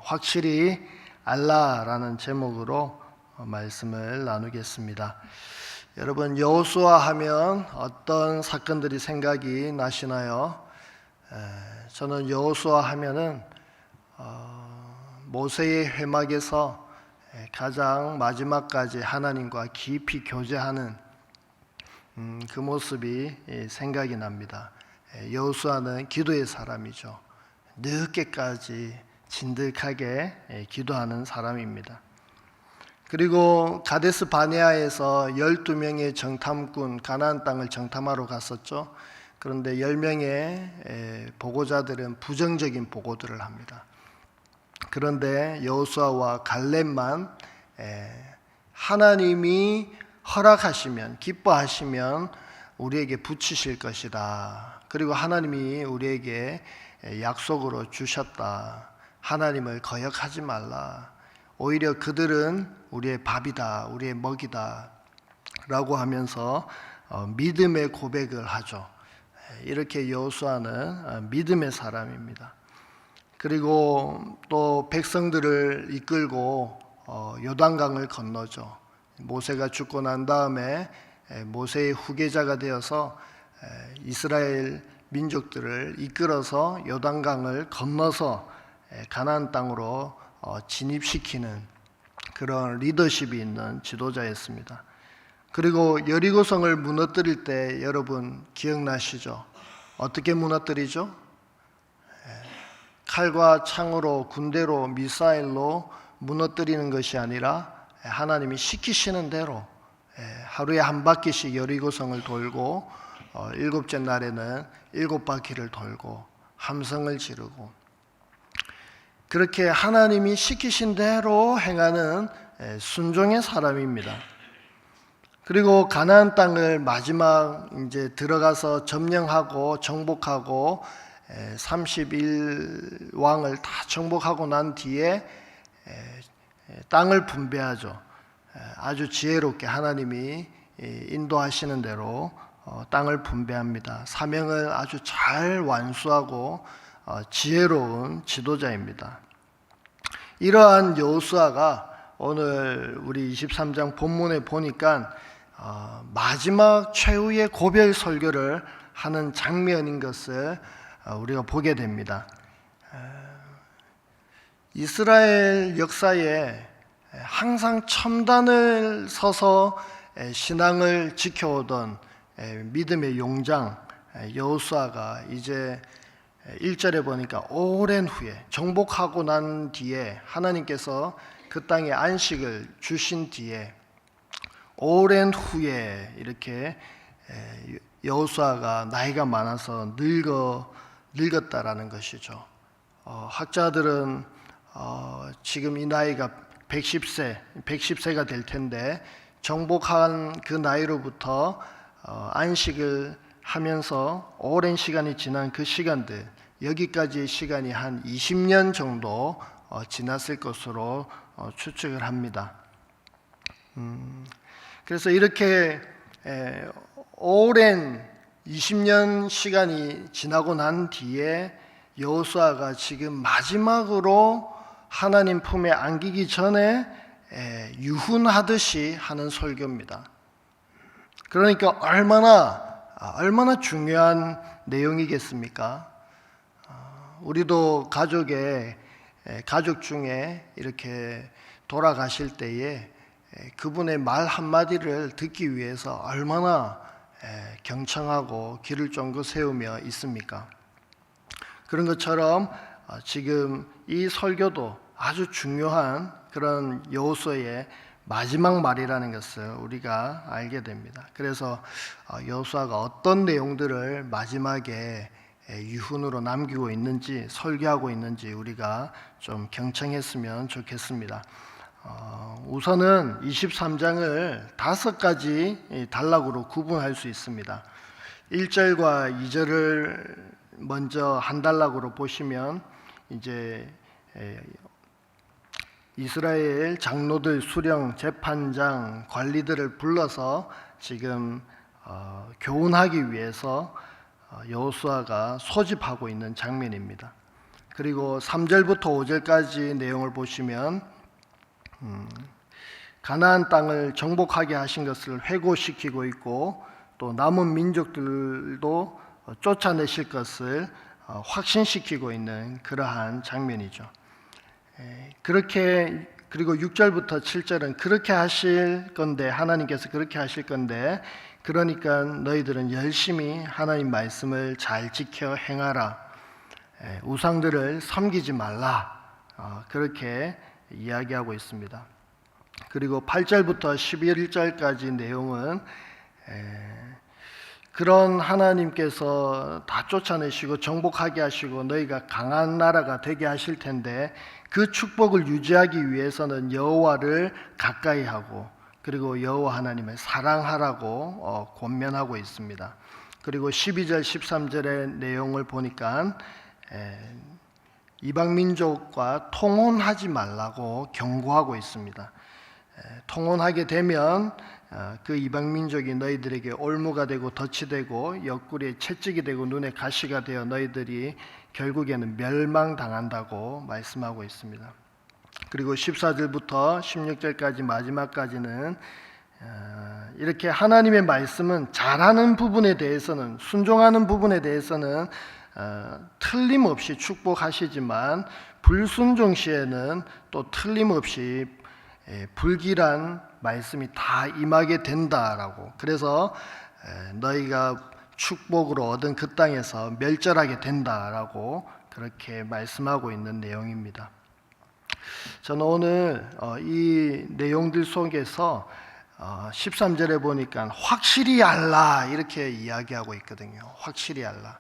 확실히 알라라는 제목으로 말씀을 나누겠습니다. 여러분, 여호수아 하면 어떤 사건들이 생각이 나시나요? 저는 여호수아 하면은 모세의 회막에서 가장 마지막까지 하나님과 깊이 교제하는 그 모습이 생각이 납니다. 여호수아는 기도의 사람이죠. 늦게까지 진득하게 기도하는 사람입니다. 그리고 가데스 바네아에서 12명의 정탐꾼 가나안 땅을 정탐하러 갔었죠. 그런데 10명의 보고자들은 부정적인 보고들을 합니다. 그런데 여호수아와 갈렙만 하나님이 허락하시면, 기뻐하시면 우리에게 붙이실 것이다. 그리고 하나님이 우리에게 약속으로 주셨다. 하나님을 거역하지 말라. 오히려 그들은 우리의 밥이다, 우리의 먹이다 라고 하면서 믿음의 고백을 하죠. 이렇게 여호수아는 믿음의 사람입니다. 그리고 또 백성들을 이끌고 요단강을 건너죠. 모세가 죽고 난 다음에 모세의 후계자가 되어서 이스라엘 민족들을 이끌어서 요단강을 건너서 가나안 땅으로 진입시키는 그런 리더십이 있는 지도자였습니다. 그리고 여리고성을 무너뜨릴 때 여러분 기억나시죠? 어떻게 무너뜨리죠? 칼과 창으로, 군대로, 미사일로 무너뜨리는 것이 아니라 하나님이 시키시는 대로 하루에 한 바퀴씩 여리고성을 돌고 7째 날에는 7바퀴를 돌고 함성을 지르고 그렇게 하나님이 시키신 대로 행하는 순종의 사람입니다. 그리고 가나안 땅을 마지막 이제 들어가서 점령하고 정복하고 31왕을 다 정복하고 난 뒤에 땅을 분배하죠. 아주 지혜롭게 하나님이 인도하시는 대로 땅을 분배합니다. 사명을 아주 잘 완수하고 지혜로운 지도자입니다. 이러한 여호수아가 오늘 우리 23장 본문에 보니까 마지막 최후의 고별 설교를 하는 장면인 것을 우리가 보게 됩니다. 이스라엘 역사에 항상 첨단을 서서 신앙을 지켜오던 믿음의 용장 여호수아가 이제 1절에 보니까 오랜 후에 정복하고 난 뒤에 하나님께서 그 땅에 안식을 주신 뒤에 오랜 후에 이렇게 여호수아가 나이가 많아서 늙었다라는 것이죠. 학자들은 지금 이 나이가 110세가 될 텐데 정복한 그 나이로부터 안식을 하면서 오랜 시간이 지난 그 시간들, 여기까지의 시간이 한 20년 정도 지났을 것으로 추측을 합니다. 그래서 이렇게 오랜 20년 시간이 지나고 난 뒤에 여호수아가 지금 마지막으로 하나님 품에 안기기 전에 유훈하듯이 하는 설교입니다. 그러니까 얼마나 중요한 내용이겠습니까? 우리도 가족 중에 이렇게 돌아가실 때에 그분의 말 한마디를 듣기 위해서 얼마나 경청하고 귀를 쫑긋 세우며 있습니까? 그런 것처럼 지금 이 설교도 아주 중요한 그런 여호수아의 마지막 말이라는 것을 우리가 알게 됩니다. 그래서 여호수아가 어떤 내용들을 마지막에 유훈으로 남기고 있는지, 설교하고 있는지 우리가 좀 경청했으면 좋겠습니다. 우선은 23장을 5가지 단락으로 구분할 수 있습니다. 1절과 2절을 먼저 한 단락으로 보시면 이제 이스라엘 장로들, 수령, 재판장, 관리들을 불러서 지금 교훈하기 위해서 여호수아가 소집하고 있는 장면입니다. 그리고 3절부터 5절까지 내용을 보시면 가나안 땅을 정복하게 하신 것을 회고시키고 있고, 또 남은 민족들도 쫓아내실 것을 확신시키고 있는 그러한 장면이죠. 그렇게, 그리고 6절부터 7절은 그렇게 하실 건데, 하나님께서 그렇게 하실 건데, 그러니까 너희들은 열심히 하나님 말씀을 잘 지켜 행하라, 우상들을 섬기지 말라, 그렇게 이야기하고 있습니다. 그리고 8절부터 11절까지 내용은 그런 하나님께서 다 쫓아내시고 정복하게 하시고 너희가 강한 나라가 되게 하실 텐데, 그 축복을 유지하기 위해서는 여호와를 가까이 하고, 그리고 여호와 하나님을 사랑하라고 권면하고 있습니다. 그리고 12절 13절의 내용을 보니까 이방 민족과 통혼하지 말라고 경고하고 있습니다. 통혼하게 되면 그 이방 민족이 너희들에게 올무가 되고 덫이 되고 옆구리에 채찍이 되고 눈에 가시가 되어 너희들이 결국에는 멸망당한다고 말씀하고 있습니다. 그리고 14절부터 16절까지 마지막까지는 이렇게 하나님의 말씀은 잘하는 부분에 대해서는, 순종하는 부분에 대해서는 틀림없이 축복하시지만, 불순종 시에는 또 틀림없이 불길한 말씀이 다 임하게 된다라고, 그래서 너희가 축복으로 얻은 그 땅에서 멸절하게 된다라고 그렇게 말씀하고 있는 내용입니다. 저는 오늘 이 내용들 속에서 13절에 보니까 확실히 알라 이렇게 이야기하고 있거든요. 확실히 알라.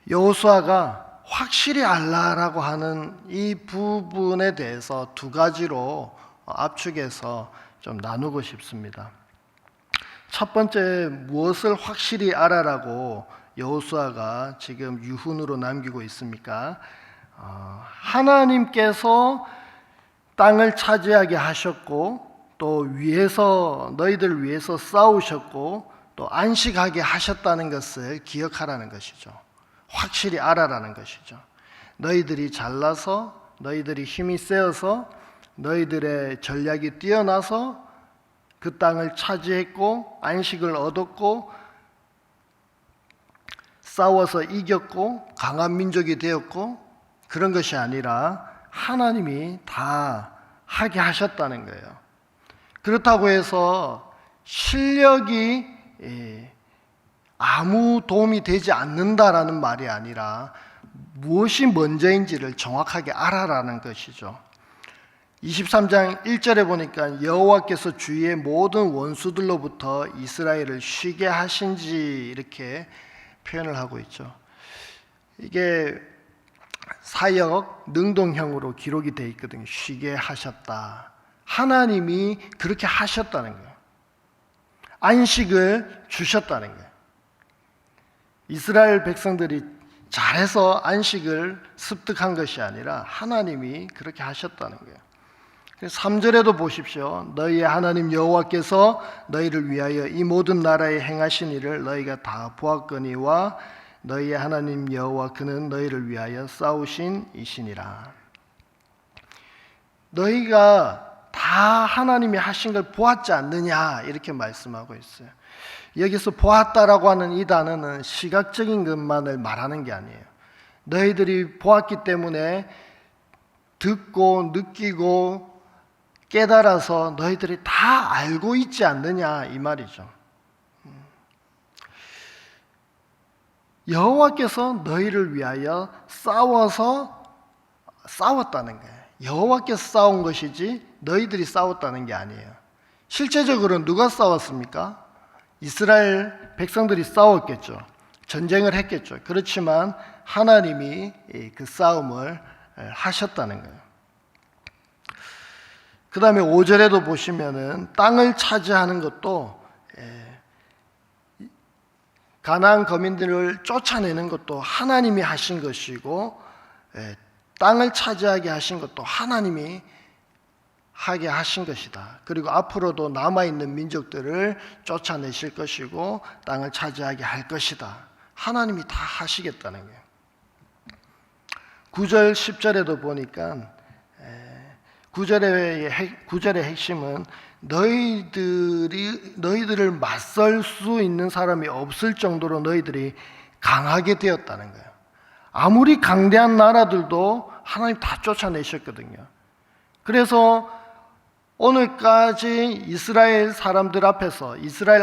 여호수아가 확실히 알라라고 하는 이 부분에 대해서 두 가지로 압축해서 좀 나누고 싶습니다. 첫 번째, 무엇을 확실히 알아라고 여호수아가 지금 유훈으로 남기고 있습니까? 하나님께서 땅을 차지하게 하셨고, 또 위에서 너희들 위해서 싸우셨고, 또 안식하게 하셨다는 것을 기억하라는 것이죠. 확실히 알아라는 것이죠. 너희들이 잘나서, 너희들이 힘이 세어서, 너희들의 전략이 뛰어나서 그 땅을 차지했고 안식을 얻었고 싸워서 이겼고 강한 민족이 되었고, 그런 것이 아니라 하나님이 다 하게 하셨다는 거예요. 그렇다고 해서 실력이 아무 도움이 되지 않는다라는 말이 아니라 무엇이 먼저인지를 정확하게 알아라는 것이죠. 23장 1절에 보니까 여호와께서 주위의 모든 원수들로부터 이스라엘을 쉬게 하신지 이렇게 표현을 하고 있죠. 이게 사역 능동형으로 기록이 되어 있거든요. 쉬게 하셨다. 하나님이 그렇게 하셨다는 거예요. 안식을 주셨다는 거예요. 이스라엘 백성들이 잘해서 안식을 습득한 것이 아니라 하나님이 그렇게 하셨다는 거예요. 3절에도 보십시오. 너희의 하나님 여호와께서 너희를 위하여 이 모든 나라에 행하신 일을 너희가 다 보았거니와 너희의 하나님 여호와 그는 너희를 위하여 싸우신 이시니라. 너희가 다 하나님이 하신 걸 보았지 않느냐 이렇게 말씀하고 있어요. 여기서 보았다라고 하는 이 단어는 시각적인 것만을 말하는 게 아니에요. 너희들이 보았기 때문에 듣고 느끼고 깨달아서 너희들이 다 알고 있지 않느냐 이 말이죠. 여호와께서 너희를 위하여 싸웠다는 거예요. 여호와께서 싸운 것이지 너희들이 싸웠다는 게 아니에요. 실제적으로 누가 싸웠습니까? 이스라엘 백성들이 싸웠겠죠. 전쟁을 했겠죠. 그렇지만 하나님이 그 싸움을 하셨다는 거예요. 그 다음에 5절에도 보시면은 땅을 차지하는 것도 가나안 거민들을 쫓아내는 것도 하나님이 하신 것이고, 땅을 차지하게 하신 것도 하나님이 하게 하신 것이다. 그리고 앞으로도 남아있는 민족들을 쫓아내실 것이고 땅을 차지하게 할 것이다. 하나님이 다 하시겠다는 거예요. 9절 10절에도 보니까 9절의 핵심은 너희들을 맞설 수 있는 사람이 없을 정도로 너희들이 강하게 되었다는 거예요. 아무리 강대한 나라들도 하나님 다 쫓아내셨거든요. 그래서 오늘까지 이스라엘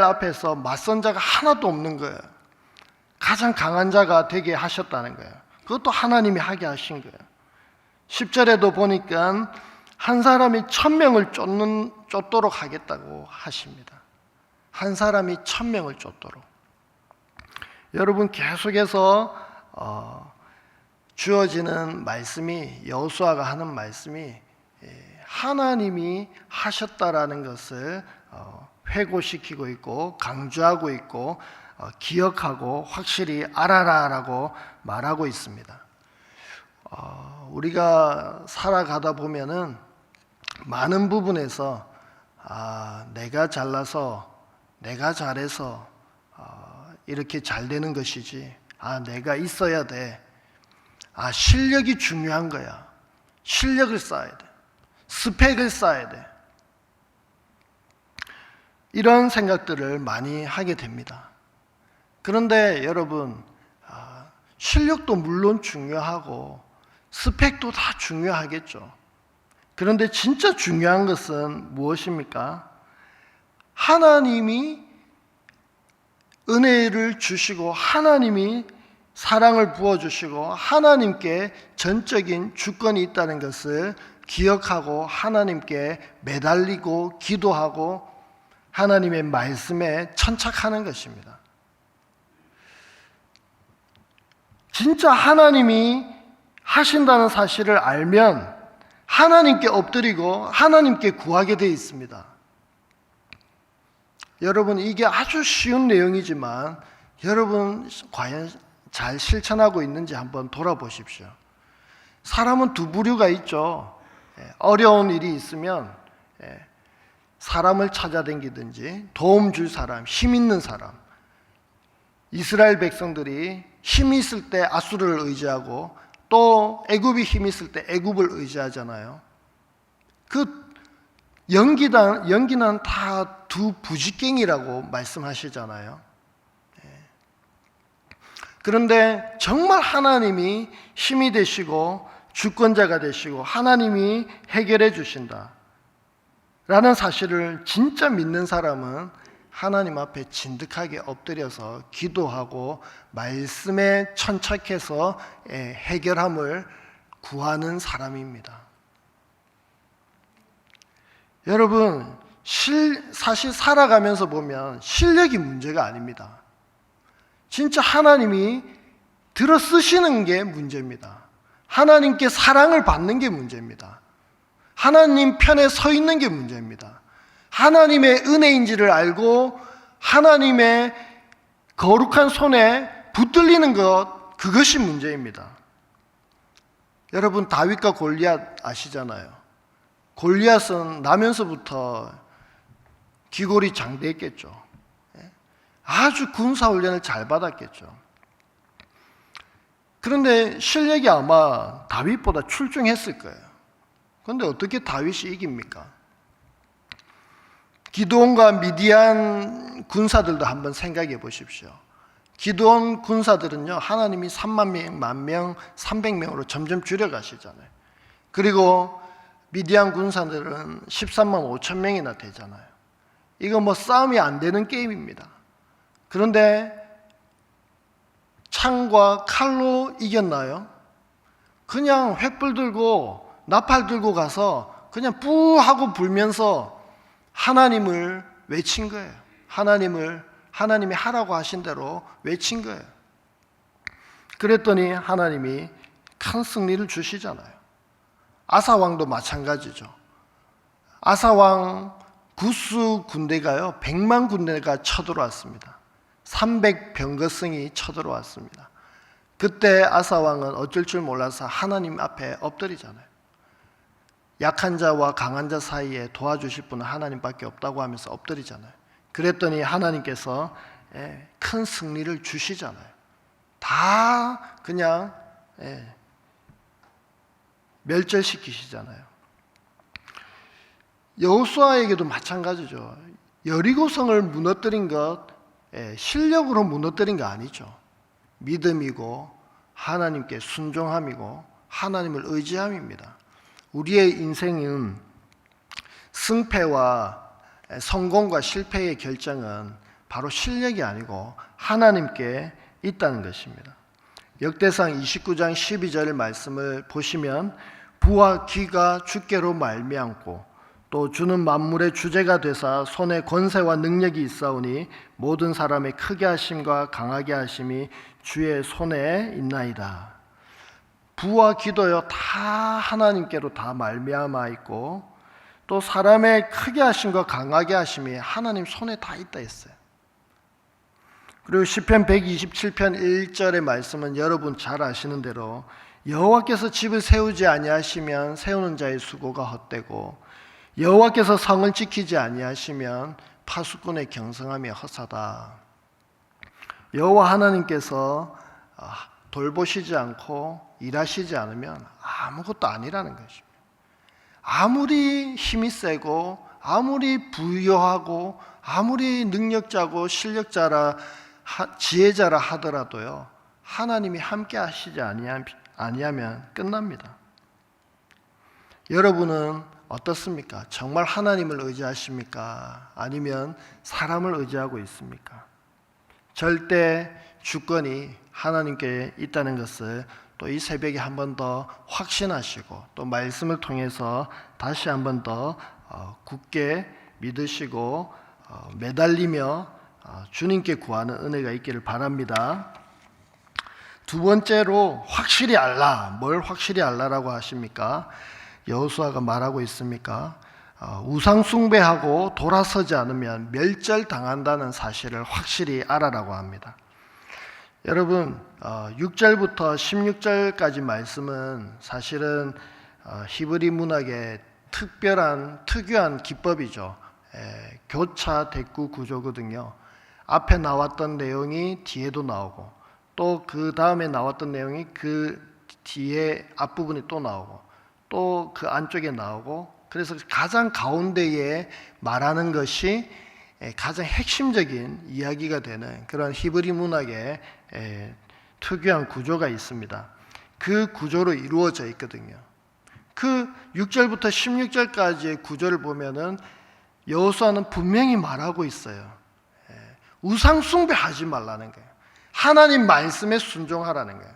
앞에서 맞선 자가 하나도 없는 거예요. 가장 강한 자가 되게 하셨다는 거예요. 그것도 하나님이 하게 하신 거예요. 10절에도 보니까 한 사람이 1000명을 쫓도록 하겠다고 하십니다. 한 사람이 1000명을 쫓도록. 여러분, 계속해서 주어지는 말씀이, 여호수아가 하는 말씀이 하나님이 하셨다라는 것을 회고시키고 있고 강조하고 있고 기억하고 확실히 알아라라고 말하고 있습니다. 우리가 살아가다 보면은 많은 부분에서 내가 잘나서 내가 잘해서 이렇게 잘 되는 것이지, 내가 있어야 돼, 실력이 중요한 거야, 실력을 쌓아야 돼, 스펙을 쌓아야 돼, 이런 생각들을 많이 하게 됩니다. 그런데 여러분, 실력도 물론 중요하고 스펙도 다 중요하겠죠. 그런데 진짜 중요한 것은 무엇입니까? 하나님이 은혜를 주시고 하나님이 사랑을 부어주시고 하나님께 전적인 주권이 있다는 것을 기억하고 하나님께 매달리고 기도하고 하나님의 말씀에 천착하는 것입니다. 진짜 하나님이 하신다는 사실을 알면 하나님께 엎드리고 하나님께 구하게 되어 있습니다. 여러분, 이게 아주 쉬운 내용이지만 여러분 과연 잘 실천하고 있는지 한번 돌아보십시오. 사람은 두 부류가 있죠. 어려운 일이 있으면 사람을 찾아다니든지 도움 줄 사람, 힘 있는 사람. 이스라엘 백성들이 힘이 있을 때 아수르를 의지하고 또 애굽이 힘이 있을 때 애굽을 의지하잖아요. 그 연기는 다 두 부지깽이라고 말씀하시잖아요. 그런데 정말 하나님이 힘이 되시고 주권자가 되시고 하나님이 해결해 주신다 라는 사실을 진짜 믿는 사람은 하나님 앞에 진득하게 엎드려서 기도하고 말씀에 천착해서 해결함을 구하는 사람입니다. 여러분, 사실 살아가면서 보면 실력이 문제가 아닙니다. 진짜 하나님이 들어 쓰시는 게 문제입니다. 하나님께 사랑을 받는 게 문제입니다. 하나님 편에 서 있는 게 문제입니다. 하나님의 은혜인지를 알고 하나님의 거룩한 손에 붙들리는 것, 그것이 문제입니다. 여러분, 다윗과 골리앗 아시잖아요. 골리앗은 나면서부터 귀골이 장대했겠죠. 아주 군사훈련을 잘 받았겠죠. 그런데 실력이 아마 다윗보다 출중했을 거예요. 그런데 어떻게 다윗이 이깁니까? 기드온과 미디안 군사들도 한번 생각해 보십시오. 기드온 군사들은요, 하나님이 3만 명, 10,000명, 300명으로 점점 줄여가시잖아요. 그리고 미디안 군사들은 13만 5천 명이나 되잖아요. 이거 뭐 싸움이 안 되는 게임입니다. 그런데 창과 칼로 이겼나요? 그냥 횃불 들고 나팔 들고 가서 그냥 뿌 하고 불면서 하나님을 외친 거예요. 하나님이 하라고 하신 대로 외친 거예요. 그랬더니 하나님이 큰 승리를 주시잖아요. 아사왕도 마찬가지죠. 아사왕 구스 군대가요, 100만 군대가 쳐들어왔습니다. 300병거승이 쳐들어왔습니다. 그때 아사왕은 어쩔 줄 몰라서 하나님 앞에 엎드리잖아요. 약한 자와 강한 자 사이에 도와주실 분은 하나님밖에 없다고 하면서 엎드리잖아요. 그랬더니 하나님께서 큰 승리를 주시잖아요. 다 그냥 멸절시키시잖아요. 여호수아에게도 마찬가지죠. 여리고성을 무너뜨린 것, 실력으로 무너뜨린 거 아니죠. 믿음이고 하나님께 순종함이고 하나님을 의지함입니다. 우리의 인생은 승패와 성공과 실패의 결정은 바로 실력이 아니고 하나님께 있다는 것입니다. 역대상 29장 12절 말씀을 보시면 부와 귀가 주께로 말미암고 또 주는 만물의 주제가 되사 손에 권세와 능력이 있사오니 모든 사람의 크게 하심과 강하게 하심이 주의 손에 있나이다. 부와 귀도요 다 하나님께로 다 말미암아 있고 또 사람의 크게 하심과 강하게 하심이 하나님 손에 다 있다 했어요. 그리고 시편 127편 1절의 말씀은 여러분 잘 아시는 대로 여호와께서 집을 세우지 아니하시면 세우는 자의 수고가 헛되고 여호와께서 성을 지키지 아니하시면 파수꾼의 경성함이 헛사다. 여호와 하나님께서 돌보시지 않고 일하시지 않으면 아무것도 아니라는 것입니다. 아무리 힘이 세고 아무리 부유하고 아무리 능력자고 실력자라 지혜자라 하더라도요 하나님이 함께 하시지 아니하면 끝납니다. 여러분은 어떻습니까? 정말 하나님을 의지하십니까? 아니면 사람을 의지하고 있습니까? 절대 주권이 하나님께 있다는 것을 또 이 새벽에 한 번 더 확신하시고 또 말씀을 통해서 다시 한 번 더 굳게 믿으시고 매달리며 주님께 구하는 은혜가 있기를 바랍니다. 두 번째로 확실히 알라. 뭘 확실히 알라라고 하십니까? 여호수아가 말하고 있습니까? 우상 숭배하고 돌아서지 않으면 멸절당한다는 사실을 확실히 알아라고 합니다. 여러분 6절부터 16절까지 말씀은 사실은 히브리 문학의 특유한 기법이죠. 교차 대구 구조거든요. 앞에 나왔던 내용이 뒤에도 나오고 또 그 다음에 나왔던 내용이 그 뒤에 앞부분이 또 나오고 또 그 안쪽에 나오고 그래서 가장 가운데에 말하는 것이 가장 핵심적인 이야기가 되는 그런 히브리 문학의 특유한 구조가 있습니다. 그 구조로 이루어져 있거든요. 그 6절부터 16절까지의 구조를 보면은 여호수아는 분명히 말하고 있어요. 우상 숭배하지 말라는 거예요. 하나님 말씀에 순종하라는 거예요.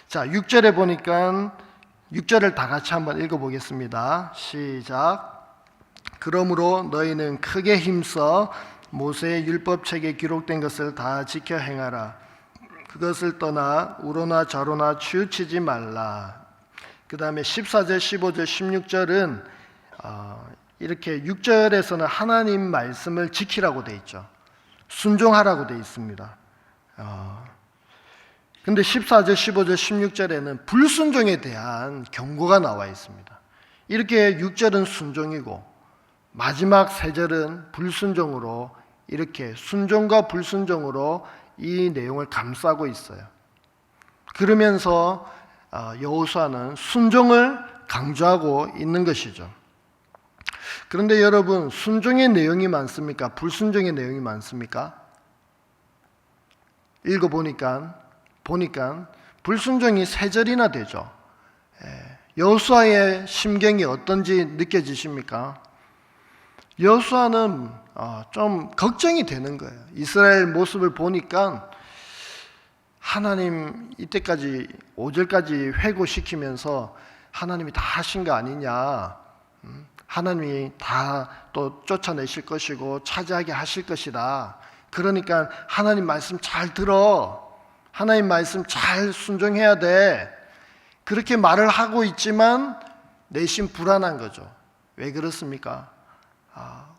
자, 6절에 보니까 6절을 다 같이 한번 읽어보겠습니다. 시작. 그러므로 너희는 크게 힘써 모세의 율법책에 기록된 것을 다 지켜 행하라. 그것을 떠나 우로나 저로나 치우치지 말라. 그 다음에 14절, 15절, 16절은 이렇게 6절에서는 하나님 말씀을 지키라고 돼 있죠. 순종하라고 돼 있습니다. 근데 14절, 15절, 16절에는 불순종에 대한 경고가 나와 있습니다. 이렇게 6절은 순종이고 마지막 3절은 불순종으로 이렇게 순종과 불순종으로 이 내용을 감싸고 있어요. 그러면서 여호수아는 순종을 강조하고 있는 것이죠. 그런데 여러분, 순종의 내용이 많습니까? 불순종의 내용이 많습니까? 읽어보니까 불순종이 3절이나 되죠. 여호수아의 심경이 어떤지 느껴지십니까? 여호수아는 좀 걱정이 되는 거예요. 이스라엘 모습을 보니까 하나님 이때까지 5절까지 회고시키면서 하나님이 다 하신 거 아니냐, 하나님이 다 또 쫓아내실 것이고 차지하게 하실 것이다. 그러니까 하나님 말씀 잘 들어, 하나님 말씀 잘 순종해야 돼. 그렇게 말을 하고 있지만 내심 불안한 거죠. 왜 그렇습니까?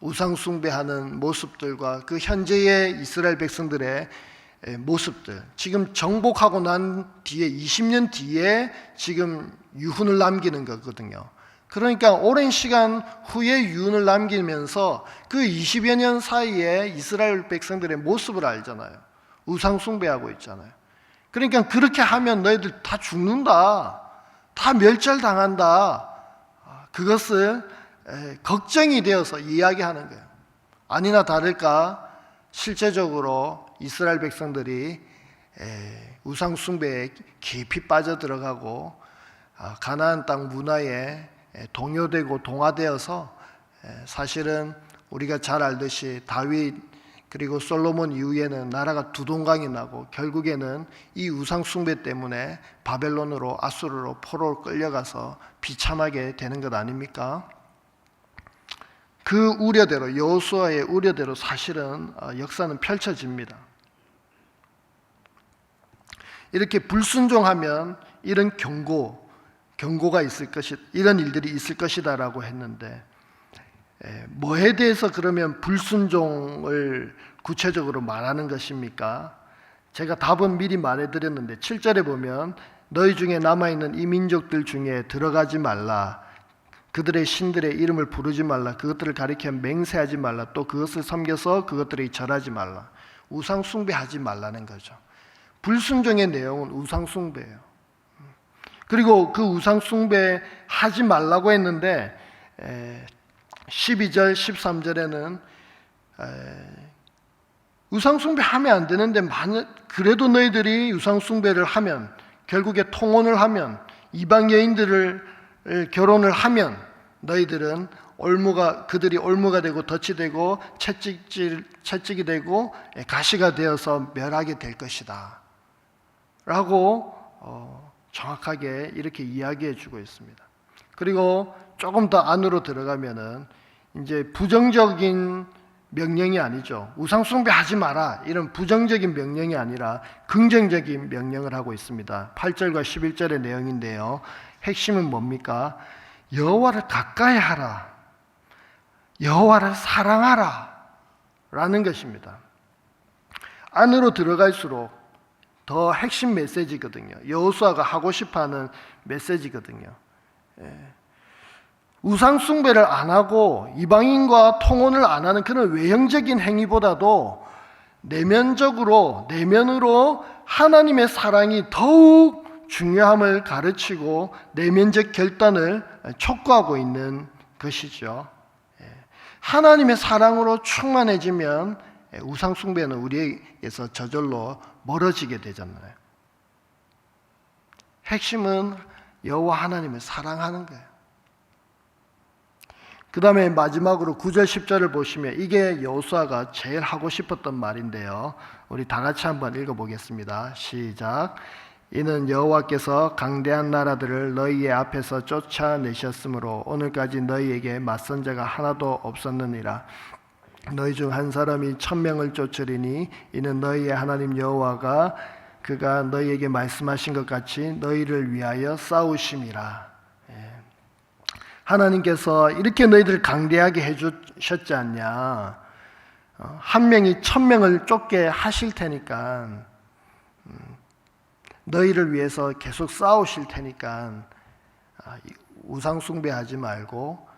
우상 숭배하는 모습들과 그 현재의 이스라엘 백성들의 모습들, 지금 정복하고 난 뒤에 20년 뒤에 지금 유훈을 남기는 거거든요. 그러니까 오랜 시간 후에 유훈을 남기면서 그 20여 년 사이에 이스라엘 백성들의 모습을 알잖아요. 우상 숭배하고 있잖아요. 그러니까 그렇게 하면 너희들 다 죽는다, 다 멸절당한다, 그것을 걱정이 되어서 이야기하는 거예요. 아니나 다를까 실제적으로 이스라엘 백성들이 우상 숭배에 깊이 빠져들어가고 가나안 땅 문화에 동요되고 동화되어서 사실은 우리가 잘 알듯이 다윗 그리고 솔로몬 이후에는 나라가 두 동강이 나고 결국에는 이 우상 숭배 때문에 바벨론으로 아수르로 포로로 끌려가서 비참하게 되는 것 아닙니까? 그 우려대로, 여호수아의 우려대로 사실은 역사는 펼쳐집니다. 이렇게 불순종하면 이런 경고가 있을 것이, 이런 일들이 있을 것이다라고 했는데, 뭐에 대해서 그러면 불순종을 구체적으로 말하는 것입니까? 제가 답은 미리 말해드렸는데 7절에 보면 너희 중에 남아있는 이 민족들 중에 들어가지 말라, 그들의 신들의 이름을 부르지 말라, 그것들을 가리켜 맹세하지 말라, 또 그것을 섬겨서 그것들에게 절하지 말라. 우상 숭배하지 말라는 거죠. 불순종의 내용은 우상 숭배예요. 그리고 그 우상 숭배 하지 말라고 했는데 12절 13절에는 우상 숭배하면 안 되는데 그래도 너희들이 우상 숭배를 하면, 결국에 통혼을 하면, 이방 여인들을 결혼을 하면 너희들은 그들이 올무가 되고 덫이 되고 채찍이 되고 가시가 되어서 멸하게 될 것이다 라고 정확하게 이렇게 이야기해 주고 있습니다. 그리고 조금 더 안으로 들어가면은 이제 부정적인 명령이 아니죠. 우상 숭배하지 마라, 이런 부정적인 명령이 아니라 긍정적인 명령을 하고 있습니다. 8절과 11절의 내용인데요, 핵심은 뭡니까? 여호와를 가까이 하라, 여호와를 사랑하라 라는 것입니다. 안으로 들어갈수록 더 핵심 메시지거든요. 여호수아가 하고 싶어하는 메시지거든요. 우상 숭배를 안 하고 이방인과 통혼을 안 하는 그런 외형적인 행위보다도 내면으로 하나님의 사랑이 더욱 중요함을 가르치고 내면적 결단을 촉구하고 있는 것이죠. 하나님의 사랑으로 충만해지면 우상 숭배는 우리에게서 저절로 멀어지게 되잖아요. 핵심은 여호와 하나님을 사랑하는 거예요. 그 다음에 마지막으로 9절 10절을 보시면 이게 여호수아가 제일 하고 싶었던 말인데요, 우리 다 같이 한번 읽어보겠습니다. 시작. 이는 여호와께서 강대한 나라들을 너희의 앞에서 쫓아내셨으므로 오늘까지 너희에게 맞선 자가 하나도 없었느니라. 너희 중 한 사람이 1000명을 쫓으리니 이는 너희의 하나님 여호와가 그가 너희에게 말씀하신 것 같이 너희를 위하여 싸우심이라. 하나님께서 이렇게 너희들을 강대하게 해주셨지 않냐. 한 명이 1000명을 쫓게 하실 테니까, 너희를 위해서 계속 싸우실 테니까 우상 숭배하지 말고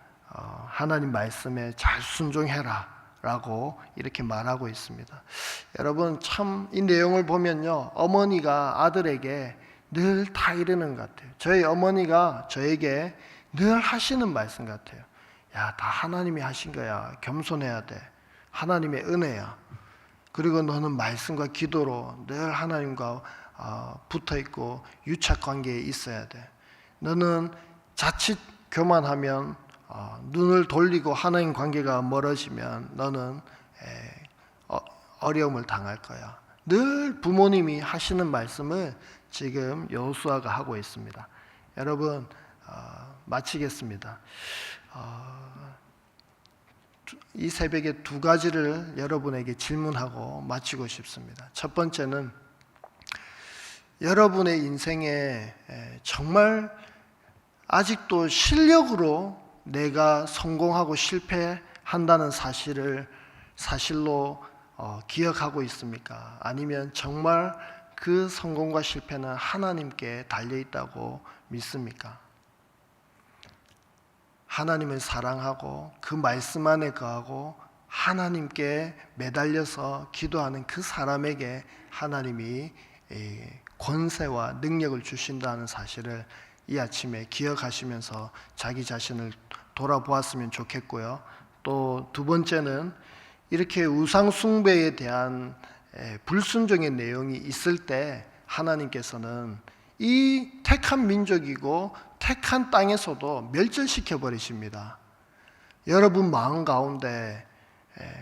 하나님 말씀에 잘 순종해라 라고 이렇게 말하고 있습니다. 여러분, 참 이 내용을 보면요, 어머니가 아들에게 늘 다 이르는 것 같아요. 저희 어머니가 저에게 늘 하시는 말씀 같아요. 야, 다 하나님이 하신 거야. 겸손해야 돼. 하나님의 은혜야. 그리고 너는 말씀과 기도로 늘 하나님과 붙어 있고 유착 관계에 있어야 돼. 너는 자칫 교만하면 눈을 돌리고 하나님 관계가 멀어지면 너는 어려움을 당할 거야. 늘 부모님이 하시는 말씀을 지금 여호수아가 하고 있습니다. 여러분, 마치겠습니다. 이 새벽에 두 가지를 여러분에게 질문하고 마치고 싶습니다. 첫 번째는 여러분의 인생에 정말 아직도 실력으로 내가 성공하고 실패한다는 사실로 기억하고 있습니까? 아니면 정말 그 성공과 실패는 하나님께 달려있다고 믿습니까? 하나님을 사랑하고 그 말씀 안에 거하고 하나님께 매달려서 기도하는 그 사람에게 하나님이 권세와 능력을 주신다는 사실을 이 아침에 기억하시면서 자기 자신을 돌아보았으면 좋겠고요. 또 두 번째는 이렇게 우상 숭배에 대한 불순종의 내용이 있을 때 하나님께서는 이 택한 민족이고 택한 땅에서도 멸절시켜 버리십니다. 여러분 마음 가운데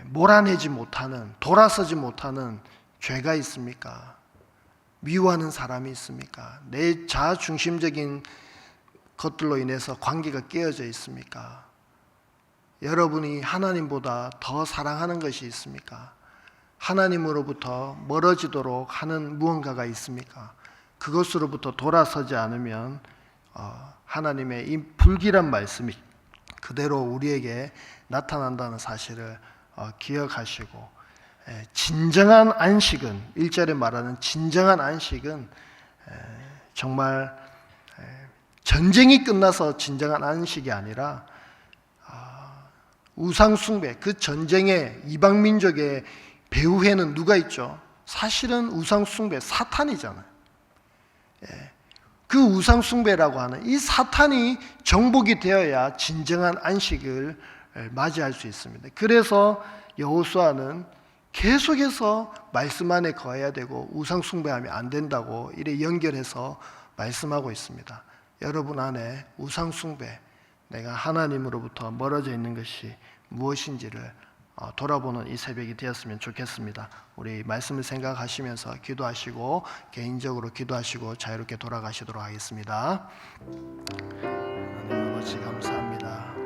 몰아내지 못하는, 돌아서지 못하는 죄가 있습니까? 미워하는 사람이 있습니까? 내 자아중심적인 것들로 인해서 관계가 깨어져 있습니까? 여러분이 하나님보다 더 사랑하는 것이 있습니까? 하나님으로부터 멀어지도록 하는 무언가가 있습니까? 그것으로부터 돌아서지 않으면 하나님의 이 불길한 말씀이 그대로 우리에게 나타난다는 사실을 기억하시고, 진정한 안식은, 1절에 말하는 진정한 안식은 정말 전쟁이 끝나서 진정한 안식이 아니라 우상숭배, 그 전쟁의 이방민족의 배후에는 누가 있죠? 사실은 우상숭배 사탄이잖아요. 그 우상숭배라고 하는 이 사탄이 정복이 되어야 진정한 안식을 맞이할 수 있습니다. 그래서 여호수아는 계속해서 말씀 안에 거해야 되고 우상숭배하면 안 된다고 이래 연결해서 말씀하고 있습니다. 여러분 안에 우상숭배, 내가 하나님으로부터 멀어져 있는 것이 무엇인지를 돌아보는 이 새벽이 되었으면 좋겠습니다. 우리 말씀을 생각하시면서 기도하시고 개인적으로 기도하시고 자유롭게 돌아가시도록 하겠습니다. 하나님 아버지 감사합니다.